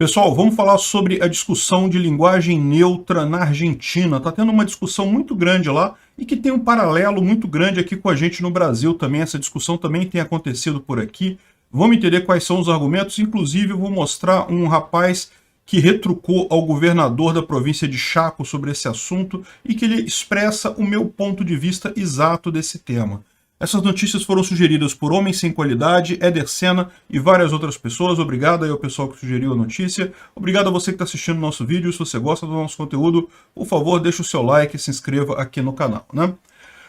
Pessoal, vamos falar sobre a discussão de linguagem neutra na Argentina. Está tendo uma discussão muito grande lá e que tem um paralelo muito grande aqui com a gente no Brasil também. Essa discussão também tem acontecido por aqui. Vamos entender quais são os argumentos. Inclusive, eu vou mostrar um rapaz que retrucou ao governador da província de Chaco sobre esse assunto e que ele expressa o meu ponto de vista exato desse tema. Essas notícias foram sugeridas por Homem Sem Qualidade, Éder Senna e várias outras pessoas. Obrigado aí ao pessoal que sugeriu a notícia. Obrigado a você que está assistindo o nosso vídeo. Se você gosta do nosso conteúdo, por favor, deixe o seu like e se inscreva aqui no canal, né?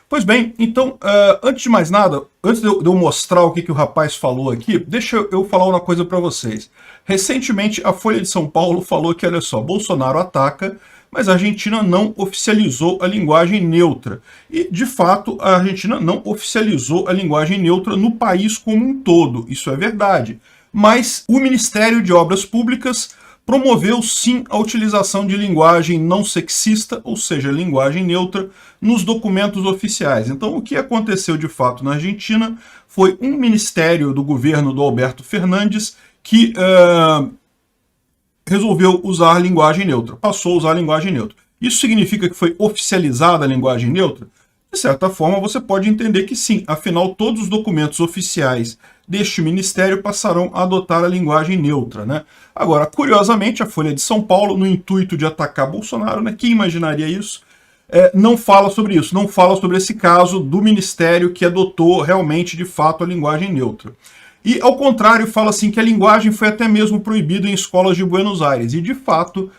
Pois bem, então, antes de mais nada, antes de eu mostrar o que o rapaz falou aqui, deixa eu falar uma coisa para vocês. Recentemente, a Folha de São Paulo falou que, olha só, Bolsonaro ataca, mas a Argentina não oficializou a linguagem neutra. E, de fato, a Argentina não oficializou a linguagem neutra no país como um todo. Isso é verdade. Mas o Ministério de Obras Públicas promoveu, sim, a utilização de linguagem não sexista, ou seja, linguagem neutra, nos documentos oficiais. Então, o que aconteceu, de fato, na Argentina foi um ministério do governo do Alberto Fernandes que resolveu usar a linguagem neutra, passou a usar a linguagem neutra. Isso significa que foi oficializada a linguagem neutra? De certa forma, você pode entender que sim, afinal, todos os documentos oficiais deste ministério passarão a adotar a linguagem neutra, né? Agora, curiosamente, a Folha de São Paulo, no intuito de atacar Bolsonaro, né, quem imaginaria isso, não fala sobre isso, não fala sobre esse caso do ministério que adotou realmente, de fato, a linguagem neutra. E, ao contrário, fala assim que a linguagem foi até mesmo proibida em escolas de Buenos Aires. E, de fato,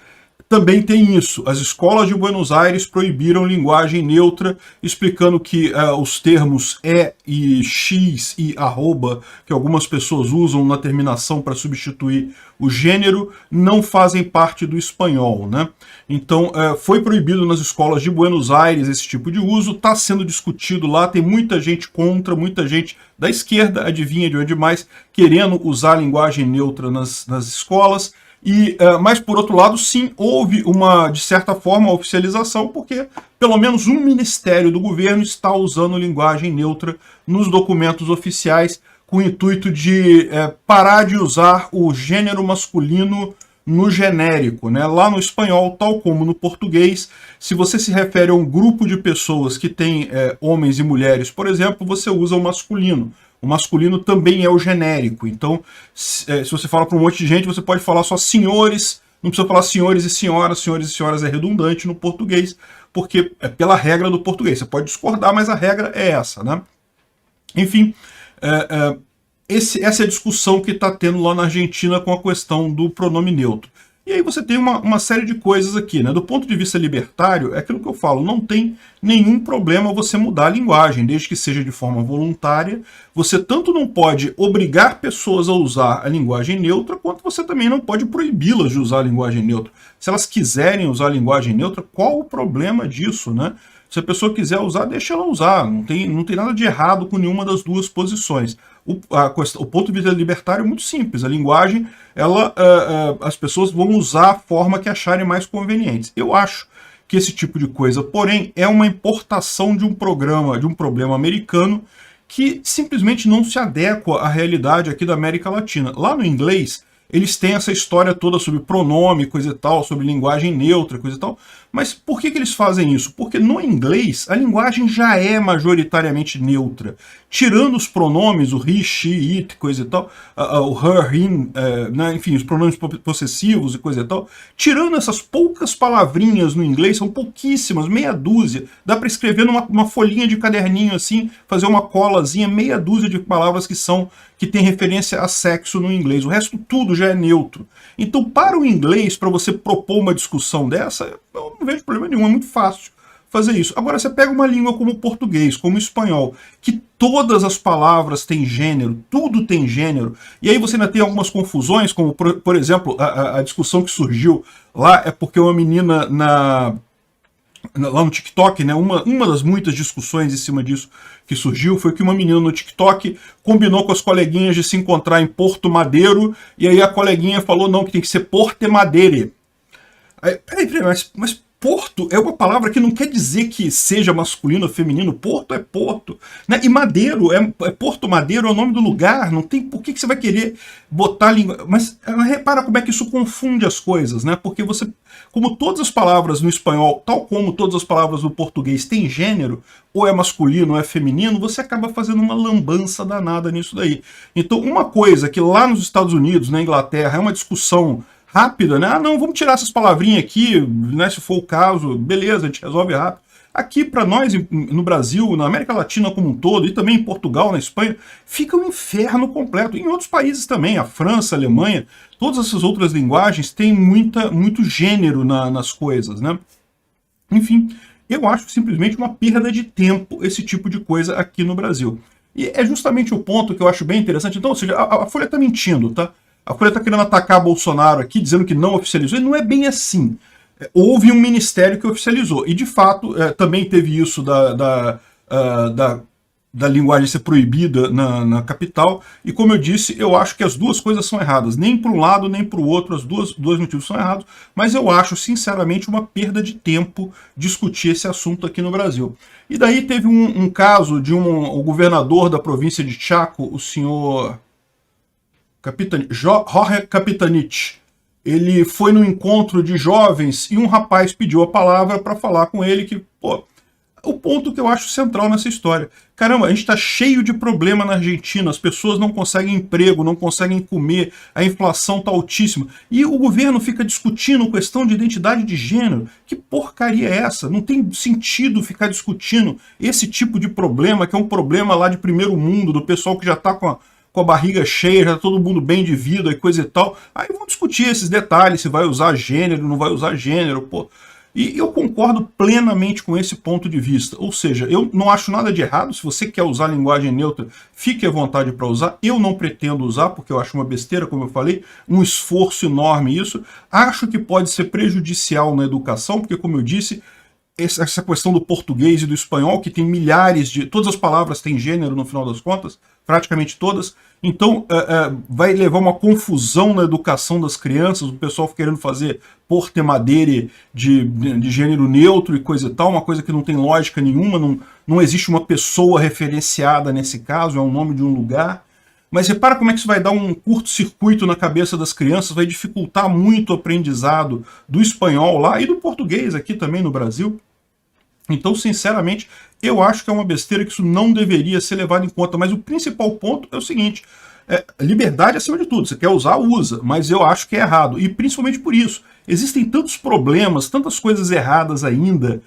também tem isso. As escolas de Buenos Aires proibiram linguagem neutra, explicando que os termos e x e arroba, que algumas pessoas usam na terminação para substituir o gênero, não fazem parte do espanhol, né? Então, foi proibido nas escolas de Buenos Aires esse tipo de uso, está sendo discutido lá, tem muita gente contra, muita gente da esquerda, adivinha de onde mais, querendo usar a linguagem neutra nas escolas. Mas, por outro lado, sim, houve de certa forma, oficialização, porque pelo menos um ministério do governo está usando linguagem neutra nos documentos oficiais, com o intuito de parar de usar o gênero masculino no genérico, né? Lá no espanhol, tal como no português, se você se refere a um grupo de pessoas que tem homens e mulheres, por exemplo, você usa o masculino. O masculino também é o genérico. Então, se você fala para um monte de gente, você pode falar só senhores, não precisa falar senhores e senhoras é redundante no português, porque é pela regra do português. Você pode discordar, mas a regra é essa, né? Enfim, essa é a discussão que está tendo lá na Argentina com a questão do pronome neutro. E aí você tem uma série de coisas aqui, né? Do ponto de vista libertário, é aquilo que eu falo, não tem nenhum problema você mudar a linguagem, desde que seja de forma voluntária. Você tanto não pode obrigar pessoas a usar a linguagem neutra, quanto você também não pode proibi-las de usar a linguagem neutra. Se elas quiserem usar a linguagem neutra, qual o problema disso, né? Se a pessoa quiser usar, deixa ela usar. Não tem nada de errado com nenhuma das duas posições. O ponto de vista libertário é muito simples. A linguagem, as pessoas vão usar a forma que acharem mais conveniente. Eu acho que esse tipo de coisa, porém, é uma importação de um problema americano que simplesmente não se adequa à realidade aqui da América Latina. Lá no inglês, eles têm essa história toda sobre pronome, coisa e tal, sobre linguagem neutra, coisa e tal. Mas por que eles fazem isso? Porque no inglês a linguagem já é majoritariamente neutra. Tirando os pronomes, o he, she, it, coisa e tal, o her, him, né, enfim, os pronomes possessivos e coisa e tal. Tirando essas poucas palavrinhas no inglês, são pouquíssimas, meia dúzia. Dá para escrever numa folhinha de caderninho assim, fazer uma colazinha, meia dúzia de palavras que tem referência a sexo no inglês. O resto tudo já é neutro. Então, para o inglês, para você propor uma discussão dessa, eu não vejo problema nenhum, é muito fácil fazer isso. Agora, você pega uma língua como o português, como o espanhol, que todas as palavras têm gênero, tudo tem gênero, e aí você ainda tem algumas confusões, como, por exemplo, a discussão que surgiu lá é porque uma menina lá no TikTok, né, uma das muitas discussões em cima disso que surgiu foi que uma menina no TikTok combinou com as coleguinhas de se encontrar em Porto Madeiro, e aí a coleguinha falou não, que tem que ser Porte Madeire. Aí, peraí, mas Porto é uma palavra que não quer dizer que seja masculino ou feminino. Porto é Porto, né? E Madeiro, Porto Madeiro é o nome do lugar, não tem por que você vai querer botar a língua... Mas repara como é que isso confunde as coisas, né? Porque você, como todas as palavras no espanhol, tal como todas as palavras no português têm gênero, ou é masculino ou é feminino, você acaba fazendo uma lambança danada nisso daí. Então, uma coisa que lá nos Estados Unidos, na Inglaterra, é uma discussão rápida, né? Ah, não, vamos tirar essas palavrinhas aqui, né? Se for o caso, beleza, a gente resolve rápido. Aqui, para nós, no Brasil, na América Latina como um todo, e também em Portugal, na Espanha, fica um inferno completo. Em outros países também, a França, a Alemanha, todas essas outras linguagens têm muito gênero nas coisas, né? Enfim, eu acho simplesmente uma perda de tempo esse tipo de coisa aqui no Brasil. E é justamente o ponto que eu acho bem interessante. Então, ou seja, a Folha está mentindo, tá? A Folha está querendo atacar Bolsonaro aqui, dizendo que não oficializou, e não é bem assim. Houve um ministério que oficializou, e de fato também teve isso da linguagem ser proibida na capital, e como eu disse, eu acho que as duas coisas são erradas, nem para um lado nem para o outro, os dois motivos são errados, mas eu acho sinceramente uma perda de tempo discutir esse assunto aqui no Brasil. E daí teve um caso de o governador da província de Chaco, o senhor Jorge Capitanich. Ele foi no encontro de jovens e um rapaz pediu a palavra para falar com ele que, pô, o ponto que eu acho central nessa história. Caramba, a gente está cheio de problema na Argentina, as pessoas não conseguem emprego, não conseguem comer, a inflação está altíssima. E o governo fica discutindo questão de identidade de gênero. Que porcaria é essa? Não tem sentido ficar discutindo esse tipo de problema, que é um problema lá de primeiro mundo, do pessoal que já está com a barriga cheia, já tá todo mundo bem de vida e coisa e tal. Aí vão discutir esses detalhes, se vai usar gênero, não vai usar gênero, pô. E eu concordo plenamente com esse ponto de vista. Ou seja, eu não acho nada de errado. Se você quer usar linguagem neutra, fique à vontade para usar. Eu não pretendo usar, porque eu acho uma besteira, como eu falei, um esforço enorme isso. Acho que pode ser prejudicial na educação, porque, como eu disse, essa questão do português e do espanhol, que tem milhares de... Todas as palavras têm gênero no final das contas, praticamente todas. Então vai levar uma confusão na educação das crianças, o pessoal querendo fazer porte madere de gênero neutro e coisa e tal, uma coisa que não tem lógica nenhuma, não existe uma pessoa referenciada nesse caso, é o nome de um lugar. Mas repara como é que isso vai dar um curto-circuito na cabeça das crianças, vai dificultar muito o aprendizado do espanhol lá e do português aqui também no Brasil. Então, sinceramente, eu acho que é uma besteira, que isso não deveria ser levado em conta. Mas o principal ponto é o seguinte, liberdade acima de tudo. Você quer usar, usa, mas eu acho que é errado. E principalmente por isso. Existem tantos problemas, tantas coisas erradas ainda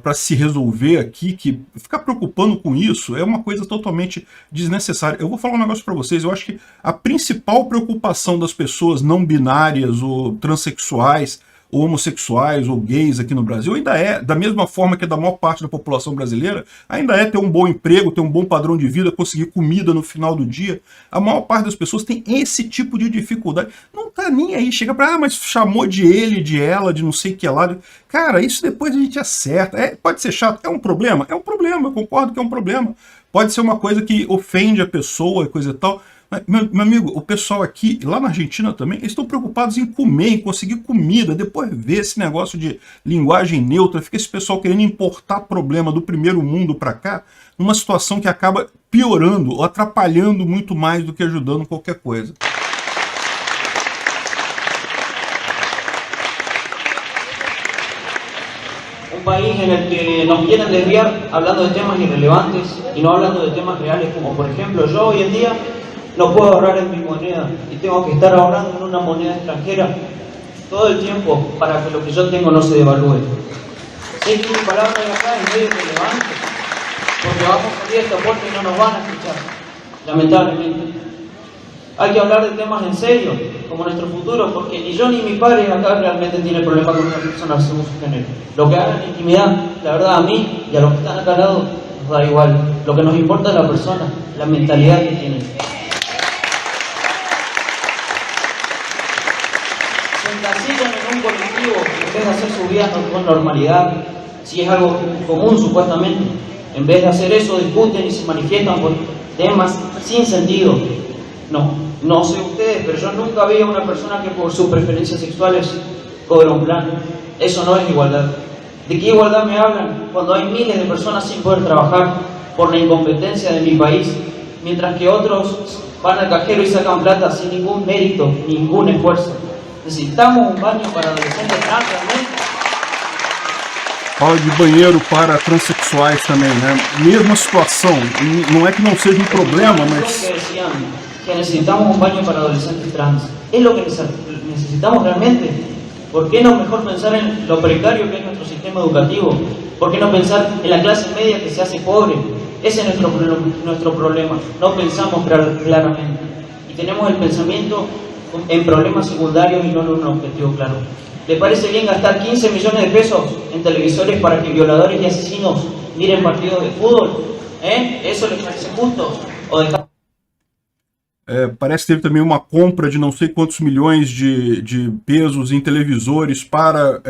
para se resolver aqui, que ficar preocupando com isso é uma coisa totalmente desnecessária. Eu vou falar um negócio para vocês, eu acho que a principal preocupação das pessoas não binárias ou transexuais, ou homossexuais, ou gays aqui no Brasil, ainda é, da mesma forma que da maior parte da população brasileira, ainda é ter um bom emprego, ter um bom padrão de vida, conseguir comida no final do dia. A maior parte das pessoas tem esse tipo de dificuldade. Não tá nem aí, chega pra, mas chamou de ele, de ela, de não sei o que lá. Cara, isso depois a gente acerta. Pode ser chato, é um problema? É um problema, eu concordo que é um problema. Pode ser uma coisa que ofende a pessoa e coisa e tal. Meu amigo, o pessoal aqui, lá na Argentina também, eles estão preocupados em comer, em conseguir comida, depois ver esse negócio de linguagem neutra, fica esse pessoal querendo importar problema do primeiro mundo para cá, numa situação que acaba piorando ou atrapalhando muito mais do que ajudando qualquer coisa. Un país en el que nos quieren desviar hablando de temas irrelevantes y no hablando de temas reales, como por ejemplo yo hoy en día no puedo ahorrar en mi moneda y tengo que estar ahorrando en una moneda extranjera todo el tiempo para que lo que yo tengo no se devalúe. Sé que mi palabra de acá es medio irrelevante, porque vamos a salir de esta puerta y no nos van a escuchar, lamentablemente. Hay que hablar de temas en serio, como nuestro futuro, porque ni yo ni mi padre acá realmente tienen problema con una persona según su género. Lo que hagan en intimidad, la verdad, a mí y a los que están acá al lado, nos da igual. Lo que nos importa es la persona, la mentalidad que tienen. Se encasillan en un colectivo en vez de hacer su vida con normalidad, si es algo común supuestamente. En vez de hacer eso, discuten y se manifiestan por temas sin sentido. No sé ustedes, pero yo nunca vi a una persona que por sus preferencias sexuales cobra un plan. Eso no es igualdad. ¿De qué igualdad me hablan cuando hay miles de personas sin poder trabajar por la incompetencia de mi país, mientras que otros van al cajero y sacan plata sin ningún mérito, ningún esfuerzo? Necesitamos un baño para adolescentes trans realmente. Fala de banheiro para transexuais também, né? Mesma situação. Não é que não seja um problema, mas... Que decían que necesitamos un baño para adolescentes trans. ¿Es lo que necesitamos realmente? ¿Por qué no mejor pensar en lo precario que es nuestro sistema educativo? ¿Por qué no pensar en la clase media que se hace pobre? Ese es nuestro problema. No pensamos claramente. Y tenemos el pensamiento en problemas secundarios y no en un objetivo claro. ¿Le parece bien gastar 15 millones de pesos en televisores para que violadores y asesinos miren partidos de fútbol? ¿Eso les parece justo? ¿O dejar... Parece que teve também uma compra de não sei quantos milhões de pesos em televisores para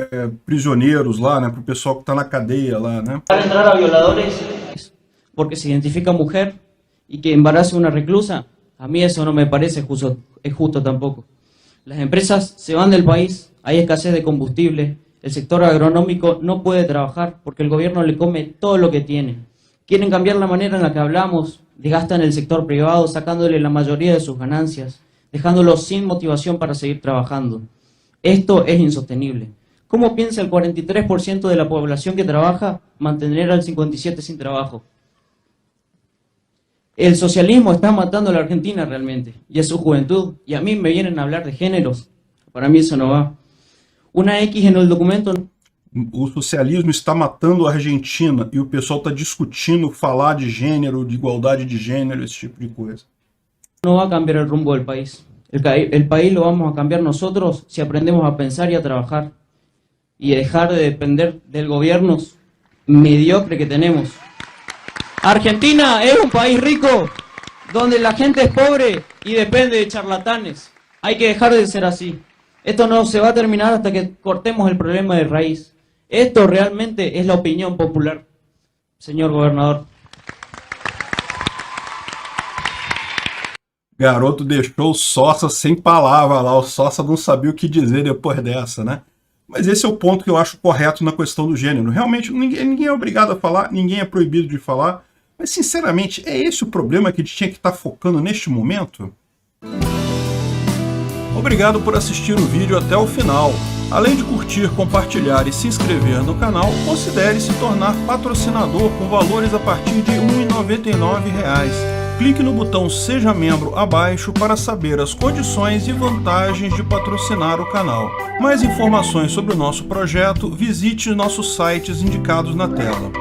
prisioneiros lá, né? Para o pessoal que está na cadeia lá, né? Para entrar a violadores porque se identifica mujer y que embarace una reclusa, a mí eso no me parece justo tampoco. Las empresas se van del país, hay escasez de combustible, el sector agronómico no puede trabajar porque el gobierno le come todo lo que tiene. Quieren cambiar la manera en la que hablamos, desgastan el sector privado sacándole la mayoría de sus ganancias, dejándolo sin motivación para seguir trabajando. Esto es insostenible. ¿Cómo piensa el 43% de la población que trabaja mantener al 57% sin trabajo? El socialismo está matando a la Argentina realmente, y a su juventud, y a mí me vienen a hablar de géneros. Para mí eso no va. Una X en el documento... O socialismo está matando a Argentina e o pessoal está discutindo falar de gênero, de igualdade de gênero, esse tipo de coisa. No va a cambiar el rumbo del país. El país lo vamos a cambiar nosotros si aprendemos a pensar y a trabajar. Y dejar de depender del gobierno mediocre que tenemos. Argentina es un país rico, donde la gente es pobre y depende de charlatanes. Hay que dejar de ser así. Esto no se va a terminar hasta que cortemos el problema de raíz. Esto realmente es la opinión popular, señor gobernador. Garoto deixou o Sossa sem palavra lá, o Sossa não sabia o que dizer depois dessa, né? Mas esse é o ponto que eu acho correto na questão do gênero. Realmente, ninguém é obrigado a falar, ninguém é proibido de falar, mas sinceramente, é esse o problema que a gente tinha que estar focando neste momento? Obrigado por assistir o vídeo até o final. Além de curtir, compartilhar e se inscrever no canal, considere se tornar patrocinador com valores a partir de R$ 1,99. Clique no botão Seja Membro abaixo para saber as condições e vantagens de patrocinar o canal. Mais informações sobre o nosso projeto, visite nossos sites indicados na tela.